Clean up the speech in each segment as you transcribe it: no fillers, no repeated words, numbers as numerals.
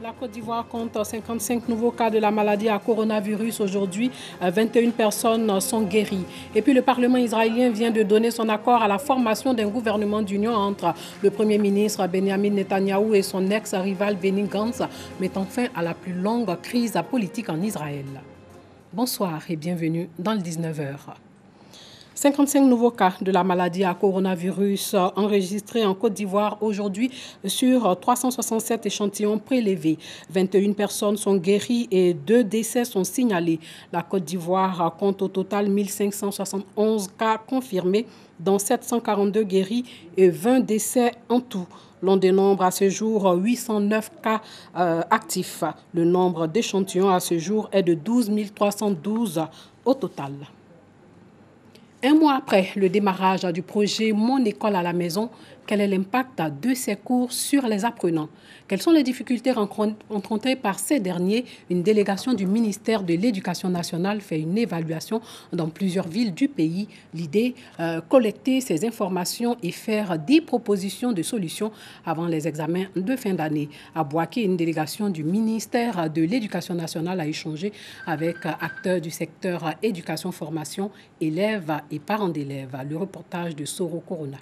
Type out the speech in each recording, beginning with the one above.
La Côte d'Ivoire compte 55 nouveaux cas de la maladie à coronavirus aujourd'hui. 21 personnes sont guéries. Et puis le Parlement israélien vient de donner son accord à la formation d'un gouvernement d'union entre le Premier ministre Benjamin Netanyahou et son ex-rival Benny Gantz, mettant fin à la plus longue crise politique en Israël. Bonsoir et bienvenue dans le 19h. 55 nouveaux cas de la maladie à coronavirus enregistrés en Côte d'Ivoire aujourd'hui sur 367 échantillons prélevés. 21 personnes sont guéries et 2 décès sont signalés. La Côte d'Ivoire compte au total 1571 cas confirmés, dont 742 guéris et 20 décès en tout. L'on dénombre à ce jour 809 cas actifs. Le nombre d'échantillons à ce jour est de 12 312 au total. Un mois après le démarrage du projet Mon école à la maison, quel est l'impact de ces cours sur les apprenants? Quelles sont les difficultés rencontrées par ces derniers? Une délégation du ministère de l'Éducation nationale fait une évaluation dans plusieurs villes du pays. L'idée, collecter ces informations et faire des propositions de solutions avant les examens de fin d'année. À Bouaké, une délégation du ministère de l'Éducation nationale a échangé avec acteurs du secteur éducation-formation, élèves et parents d'élèves. Le reportage de Soro Corona.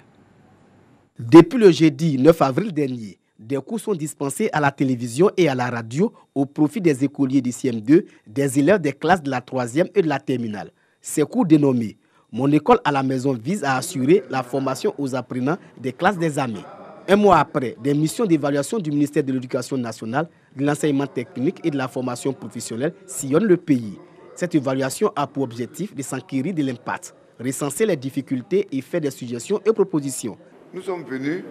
Depuis le jeudi 9 avril dernier, des cours sont dispensés à la télévision et à la radio au profit des écoliers du CM2, des élèves des classes de la 3e et de la terminale. Ces cours dénommés « Mon école à la maison » visent à assurer la formation aux apprenants des classes d'examen. Un mois après, des missions d'évaluation du ministère de l'Éducation nationale, de l'enseignement technique et de la formation professionnelle sillonnent le pays. Cette évaluation a pour objectif de s'enquérir de l'impact, recenser les difficultés et faire des suggestions et propositions. Nous sommes venus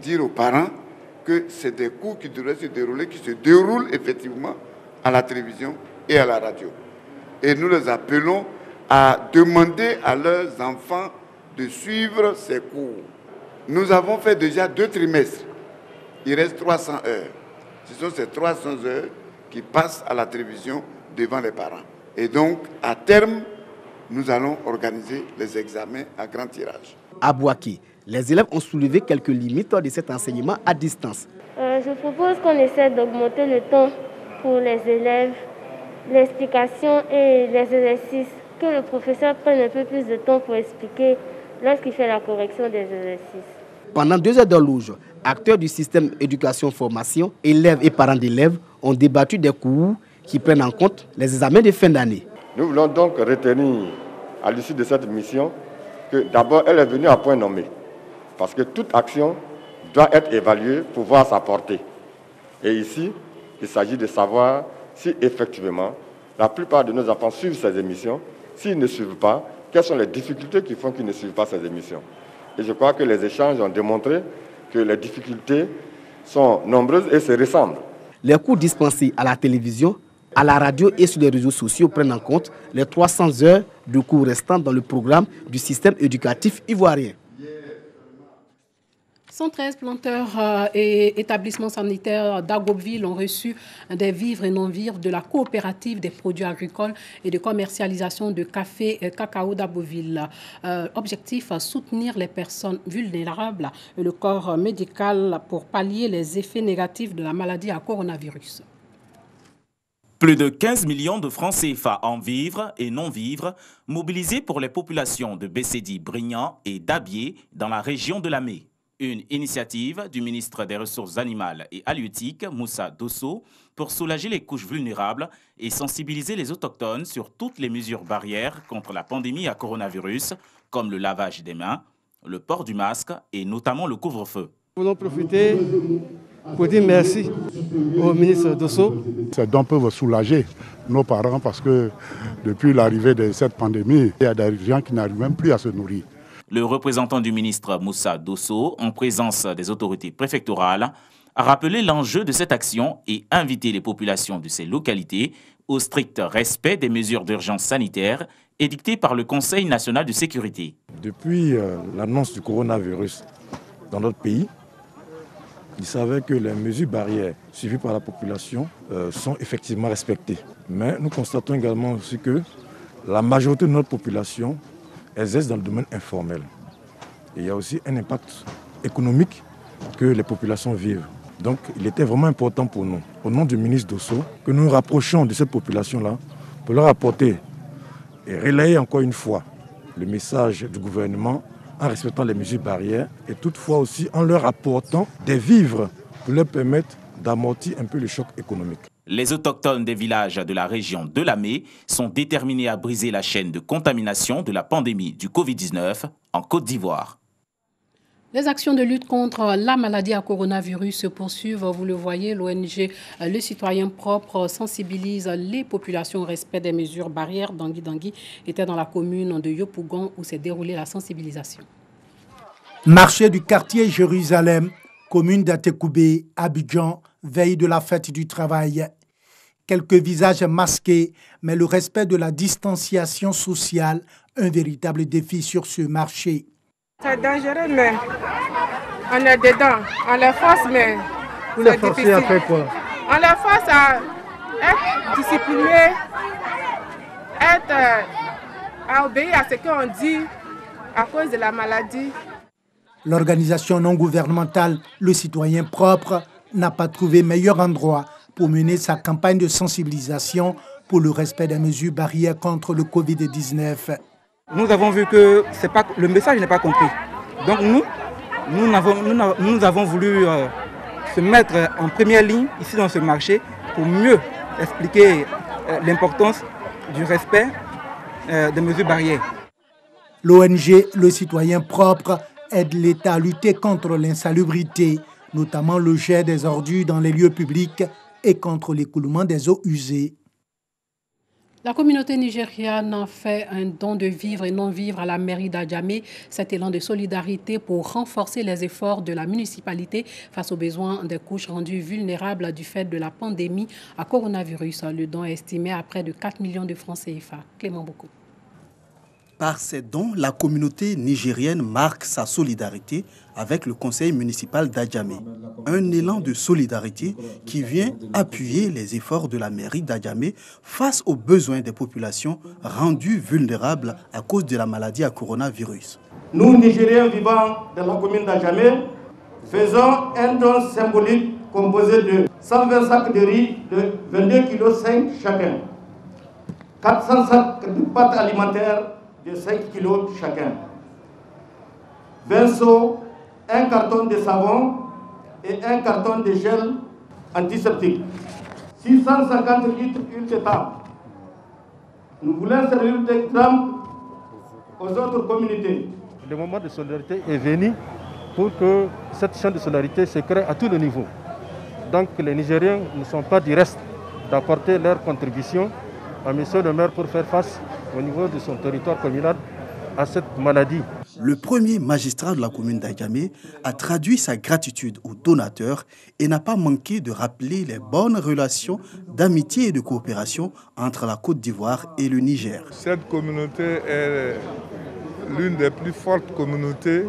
dire aux parents que c'est des cours qui devraient se dérouler, qui se déroulent effectivement à la télévision et à la radio. Et nous les appelons à demander à leurs enfants de suivre ces cours. Nous avons fait déjà 2 trimestres. Il reste 300 heures. Ce sont ces 300 heures qui passent à la télévision devant les parents. Et donc, à terme, nous allons organiser les examens à grand tirage. À Bouaké, les élèves ont soulevé quelques limites de cet enseignement à distance. Je propose qu'on essaie d'augmenter le temps pour les élèves, l'explication et les exercices. Que le professeur prenne un peu plus de temps pour expliquer lorsqu'il fait la correction des exercices. Pendant 2 heures d'horloge, acteurs du système éducation-formation, élèves et parents d'élèves ont débattu des cours qui prennent en compte les examens de fin d'année. Nous voulons donc retenir à l'issue de cette mission que d'abord elle est venue à point nommé. Parce que toute action doit être évaluée pour voir sa portée. Et ici, il s'agit de savoir si effectivement la plupart de nos enfants suivent ces émissions. S'ils ne suivent pas, quelles sont les difficultés qui font qu'ils ne suivent pas ces émissions. Et je crois que les échanges ont démontré que les difficultés sont nombreuses et se ressemblent. Les cours dispensés à la télévision, à la radio et sur les réseaux sociaux prennent en compte les 300 heures de cours restants dans le programme du système éducatif ivoirien. 113 planteurs et établissements sanitaires d'Agobville ont reçu des vivres et non-vivres de la coopérative des produits agricoles et de commercialisation de café et cacao d'Agoville. Objectif, soutenir les personnes vulnérables et le corps médical pour pallier les effets négatifs de la maladie à coronavirus. Plus de 15 millions de francs CFA en vivres et non-vivres mobilisés pour les populations de Bessédi, Brignan et d'Abié dans la région de Lamé. Une initiative du ministre des Ressources animales et halieutiques, Moussa Dosso, pour soulager les couches vulnérables et sensibiliser les autochtones sur toutes les mesures barrières contre la pandémie à coronavirus, comme le lavage des mains, le port du masque et notamment le couvre-feu. Nous voulons profiter pour dire merci au ministre Dosso. Ces dons peuvent soulager nos parents parce que depuis l'arrivée de cette pandémie, il y a des gens qui n'arrivent même plus à se nourrir. Le représentant du ministre Moussa Dosso, en présence des autorités préfectorales, a rappelé l'enjeu de cette action et invité les populations de ces localités au strict respect des mesures d'urgence sanitaire édictées par le Conseil national de sécurité. Depuis l'annonce du coronavirus dans notre pays, il savait que les mesures barrières suivies par la population sont effectivement respectées. Mais nous constatons également aussi que la majorité de notre population exerce dans le domaine informel. Et il y a aussi un impact économique que les populations vivent. Donc il était vraiment important pour nous, au nom du ministre Dosso, que nous nous rapprochions de cette population-là pour leur apporter et relayer encore une fois le message du gouvernement en respectant les mesures barrières et toutefois aussi en leur apportant des vivres pour leur permettre d'amortir un peu le choc économique. Les autochtones des villages de la région de Lamé sont déterminés à briser la chaîne de contamination de la pandémie du Covid-19 en Côte d'Ivoire. Les actions de lutte contre la maladie à coronavirus se poursuivent. Vous le voyez, l'ONG Le Citoyen Propre sensibilise les populations au respect des mesures barrières. Dangui était dans la commune de Yopougon où s'est déroulée la sensibilisation. Marché du quartier Jérusalem, commune d'Atekoubé, Abidjan, veille de la fête du travail. Quelques visages masqués, mais le respect de la distanciation sociale, un véritable défi sur ce marché. C'est dangereux, mais on est dedans. On les force, mais vous les forcez à faire quoi? On les force à être disciplinés, à obéir à ce qu'on dit à cause de la maladie. L'organisation non gouvernementale Le Citoyen Propre n'a pas trouvé meilleur endroit pour mener sa campagne de sensibilisation pour le respect des mesures barrières contre le Covid-19. Nous avons vu que le message n'est pas compris. Donc nous avons voulu se mettre en première ligne ici dans ce marché pour mieux expliquer l'importance du respect des mesures barrières. L'ONG Le Citoyen Propre aide l'État à lutter contre l'insalubrité, notamment le jet des ordures dans les lieux publics et contre l'écoulement des eaux usées. La communauté nigériane fait un don de vivres et non-vivres à la mairie d'Adjamé. Cet élan de solidarité pour renforcer les efforts de la municipalité face aux besoins des couches rendues vulnérables du fait de la pandémie à coronavirus. Le don est estimé à près de 4 millions de francs CFA. Clément Boko. Par ces dons, la communauté nigérienne marque sa solidarité avec le conseil municipal d'Adjamé. Un élan de solidarité qui vient appuyer les efforts de la mairie d'Adjamé face aux besoins des populations rendues vulnérables à cause de la maladie à coronavirus. Nous, Nigériens vivant dans la commune d'Adjamé, faisons un don symbolique composé de 120 sacs de riz de 22,5 kg chacun, 400 sacs de pâtes alimentaires de 5 kg chacun, 20 seaux, un carton de savon et un carton de gel antiseptique, 650 litres d'huile de table. Nous voulons servir d'exemple aux autres communautés. Le moment de solidarité est venu pour que cette chaîne de solidarité se crée à tous les niveaux. Donc les Nigériens ne sont pas du reste d'apporter leur contribution à M. le maire pour faire face au niveau de son territoire communal à cette maladie. Le premier magistrat de la commune d'Adjamé a traduit sa gratitude aux donateurs et n'a pas manqué de rappeler les bonnes relations d'amitié et de coopération entre la Côte d'Ivoire et le Niger. Cette communauté est l'une des plus fortes communautés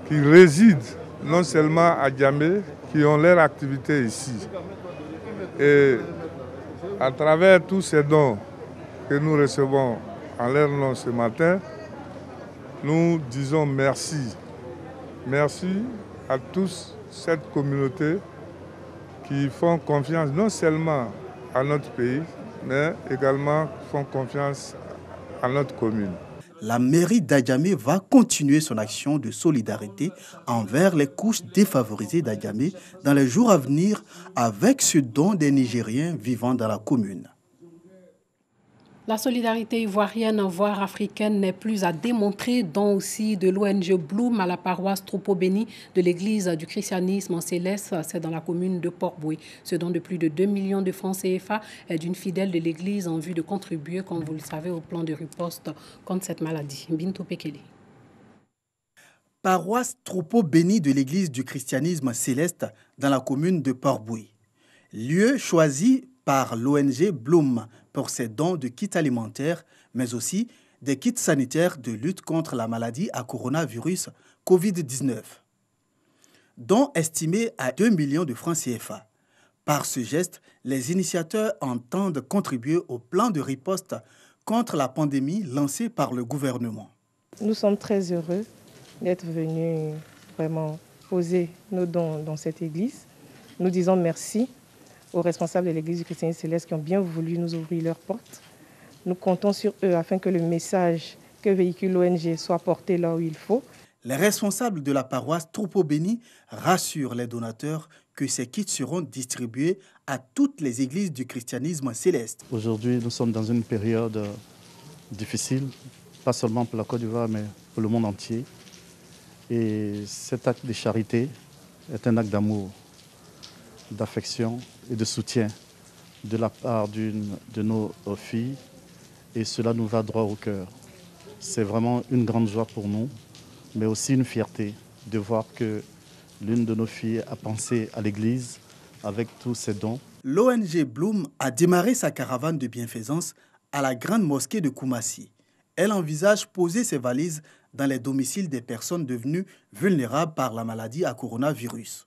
qui résident non seulement à Adjamé, qui ont leur activité ici. Et à travers tous ces dons que nous recevons en leur nom ce matin, nous disons merci. Merci à tous cette communauté qui font confiance non seulement à notre pays, mais également font confiance à notre commune. La mairie d'Adjamé va continuer son action de solidarité envers les couches défavorisées d'Adjamé dans les jours à venir avec ce don des Nigériens vivant dans la commune. La solidarité ivoirienne, voire africaine, n'est plus à démontrer, dont aussi de l'ONG Bloom à la paroisse Troupeau-Béni de l'église du christianisme en Céleste, c'est dans la commune de Port-Boué. Ce don de plus de 2 millions de francs CFA est d'une fidèle de l'église en vue de contribuer, comme vous le savez, au plan de riposte contre cette maladie. Bintou Pekele. Paroisse Troupeau-Béni de l'église du christianisme Céleste dans la commune de Port-Boué. Lieu choisi par l'ONG Bloom pour ses dons de kits alimentaires, mais aussi des kits sanitaires de lutte contre la maladie à coronavirus Covid-19. Dons estimés à 2 millions de francs CFA. Par ce geste, les initiateurs entendent contribuer au plan de riposte contre la pandémie lancé par le gouvernement. Nous sommes très heureux d'être venus vraiment déposer nos dons dans cette église. Nous disons merci aux responsables de l'église du Christianisme Céleste qui ont bien voulu nous ouvrir leurs portes. Nous comptons sur eux afin que le message que véhicule l'ONG soit porté là où il faut. Les responsables de la paroisse Troupeau Béni rassurent les donateurs que ces kits seront distribués à toutes les églises du christianisme céleste. Aujourd'hui, nous sommes dans une période difficile, pas seulement pour la Côte d'Ivoire, mais pour le monde entier. Et cet acte de charité est un acte d'amour, d'affection et de soutien de la part d'une de nos filles. Et cela nous va droit au cœur. C'est vraiment une grande joie pour nous, mais aussi une fierté de voir que l'une de nos filles a pensé à l'Église avec tous ses dons. L'ONG Bloom a démarré sa caravane de bienfaisance à la grande mosquée de Koumassi. Elle envisage poser ses valises dans les domiciles des personnes devenues vulnérables par la maladie à coronavirus.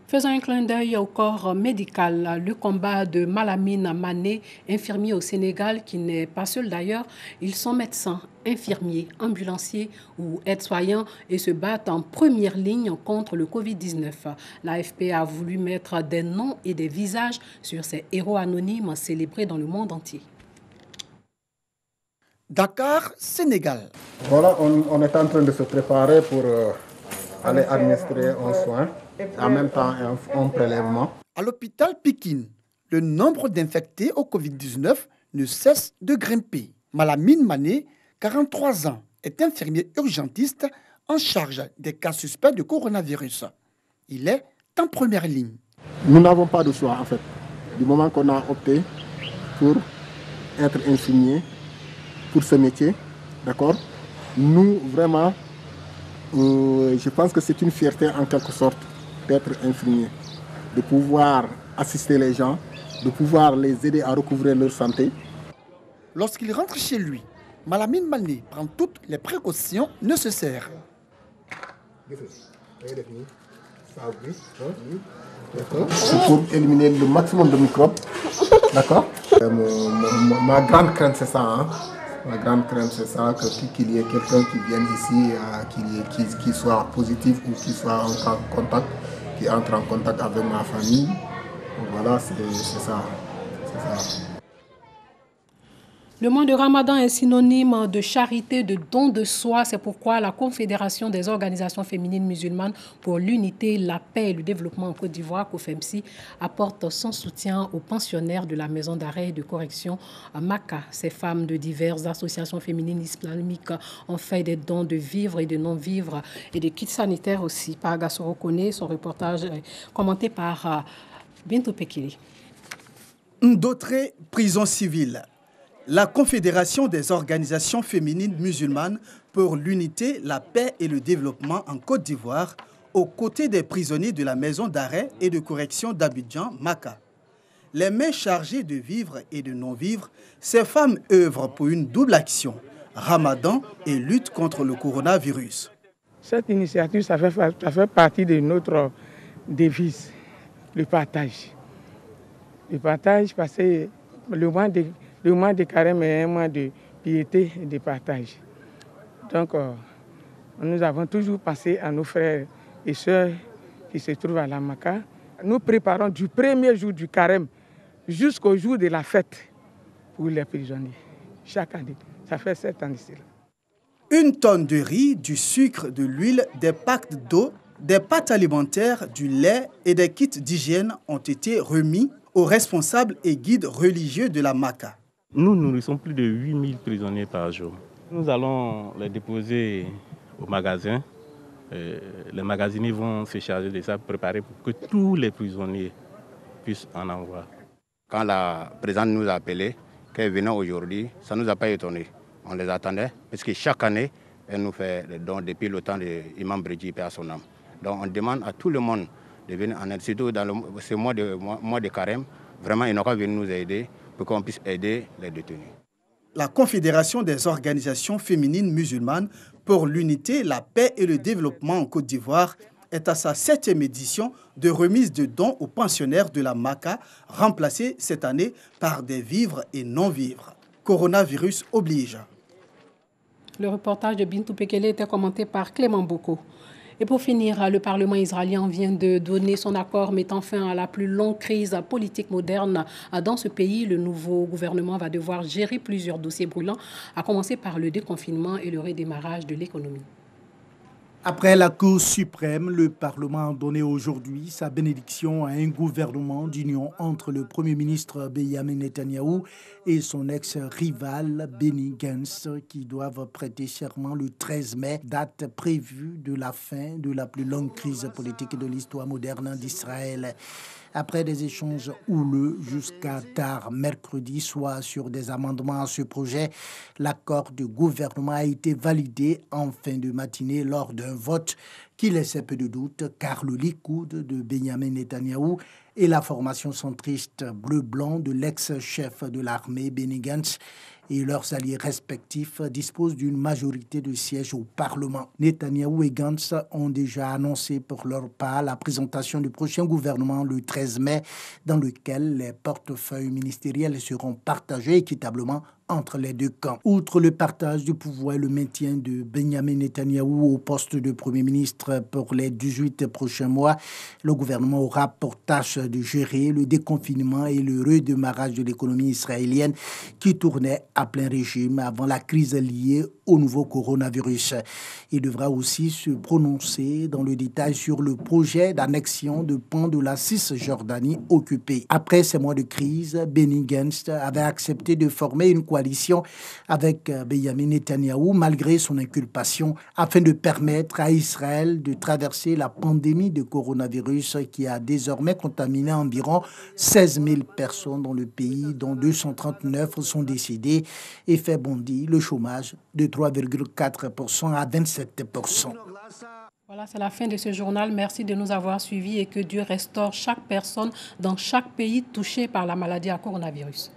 Faisons un clin d'œil au corps médical. Le combat de Malamine Mané, infirmier au Sénégal, qui n'est pas seul d'ailleurs. Ils sont médecins, infirmiers, ambulanciers ou aides-soignants et se battent en première ligne contre le Covid-19. L'AFP a voulu mettre des noms et des visages sur ces héros anonymes célébrés dans le monde entier. Dakar, Sénégal. Voilà, on est en train de se préparer pour aller administrer un soin. En même temps, un prélèvement. À l'hôpital Pikine, le nombre d'infectés au Covid-19 ne cesse de grimper. Malamine Mané, 43 ans, est infirmier urgentiste en charge des cas suspects de coronavirus. Il est en première ligne. Nous n'avons pas de choix en fait. Du moment qu'on a opté pour être infirmier pour ce métier, d'accord, nous vraiment, je pense que c'est une fierté en quelque sorte d'être infirmier, de pouvoir assister les gens, de pouvoir les aider à recouvrer leur santé. Lorsqu'il rentre chez lui, Malamine Mané prend toutes les précautions nécessaires. C'est pour éliminer le maximum de microbes. D'accord. Ma grande crainte, c'est ça. Hein? Ma grande crainte, c'est ça, qu'il y ait quelqu'un qui vienne ici, qui soit positif ou qui soit en contact, qui entre en contact avec ma famille. Donc voilà, c'est ça. Le mois de Ramadan est synonyme de charité, de don de soi. C'est pourquoi la Confédération des organisations féminines musulmanes pour l'unité, la paix et le développement en Côte d'Ivoire, COFEMSI, apporte son soutien aux pensionnaires de la maison d'arrêt et de correction à Maka. Ces femmes de diverses associations féminines islamiques ont fait des dons de vivres et de non-vivres et de kits sanitaires aussi. Paraga Sorokone, son reportage est commenté par Bintou Pekili. D'autres prisons civiles. La Confédération des organisations féminines musulmanes pour l'unité, la paix et le développement en Côte d'Ivoire, aux côtés des prisonniers de la maison d'arrêt et de correction d'Abidjan, Maka. Les mains chargées de vivre et de non-vivre, ces femmes œuvrent pour une double action, Ramadan et lutte contre le coronavirus. Cette initiative, ça fait partie de notre devise, le partage. Le partage parce que le mois de carême est un mois de piété et de partage. Donc, nous avons toujours pensé à nos frères et sœurs qui se trouvent à la Maka. Nous préparons du premier jour du carême jusqu'au jour de la fête pour les prisonniers. Chaque année, ça fait 7 ans d'ici là. 1 tonne de riz, du sucre, de l'huile, des packs d'eau, des pâtes alimentaires, du lait et des kits d'hygiène ont été remis aux responsables et guides religieux de la Maka. Nous nourrissons plus de 8000 prisonniers par jour. Nous allons les déposer au magasin. Les magasiniers vont se charger de ça, préparer pour que tous les prisonniers puissent en avoir. Quand la présidente nous a appelés, qu'elle venait aujourd'hui, ça ne nous a pas étonnés. On les attendait, parce que chaque année, elle nous fait des dons depuis le temps de l'imam Bredji, Père à son âme. Donc on demande à tout le monde de venir en aide, surtout dans ce mois de carême. Vraiment, ils n'ont qu'à venir nous aider pour qu'on puisse aider les détenus. La Confédération des organisations féminines musulmanes pour l'unité, la paix et le développement en Côte d'Ivoire est à sa 7e édition de remise de dons aux pensionnaires de la Maka, remplacée cette année par des vivres et non-vivres. Coronavirus oblige. Le reportage de Bintou Pekele était commenté par Clément Boko. Et pour finir, le Parlement israélien vient de donner son accord mettant fin à la plus longue crise politique moderne dans ce pays. Le nouveau gouvernement va devoir gérer plusieurs dossiers brûlants, à commencer par le déconfinement et le redémarrage de l'économie. Après la Cour suprême, le Parlement a donné aujourd'hui sa bénédiction à un gouvernement d'union entre le Premier ministre Benjamin Netanyahou et son ex-rival Benny Gantz, qui doivent prêter serment le 13 mai, date prévue de la fin de la plus longue crise politique de l'histoire moderne d'Israël. Après des échanges houleux jusqu'à tard mercredi soir sur des amendements à ce projet, l'accord de gouvernement a été validé en fin de matinée lors d'un vote qui laissait peu de doute car le Likoud de Benjamin Netanyahou et la formation centriste bleu-blanc de l'ex-chef de l'armée Benny Gantz et leurs alliés respectifs disposent d'une majorité de sièges au Parlement. Netanyahou et Gantz ont déjà annoncé pour leur part la présentation du prochain gouvernement le 13 mai, dans lequel les portefeuilles ministériels seront partagés équitablement entre les deux camps. Outre le partage du pouvoir et le maintien de Benjamin Netanyahou au poste de Premier ministre pour les 18 prochains mois, le gouvernement aura pour tâche de gérer le déconfinement et le redémarrage de l'économie israélienne qui tournait à plein régime avant la crise liée au nouveau coronavirus. Il devra aussi se prononcer dans le détail sur le projet d'annexion de pans de la Cisjordanie occupée. Après ces mois de crise, Benny Gantz avait accepté de former une coalition avec Benjamin Netanyahou malgré son inculpation afin de permettre à Israël de traverser la pandémie de coronavirus qui a désormais contaminé environ 16 000 personnes dans le pays, dont 239 sont décédées et fait bondir le chômage de 3,4% à 27%. Voilà, c'est la fin de ce journal. Merci de nous avoir suivis et que Dieu restaure chaque personne dans chaque pays touché par la maladie à coronavirus.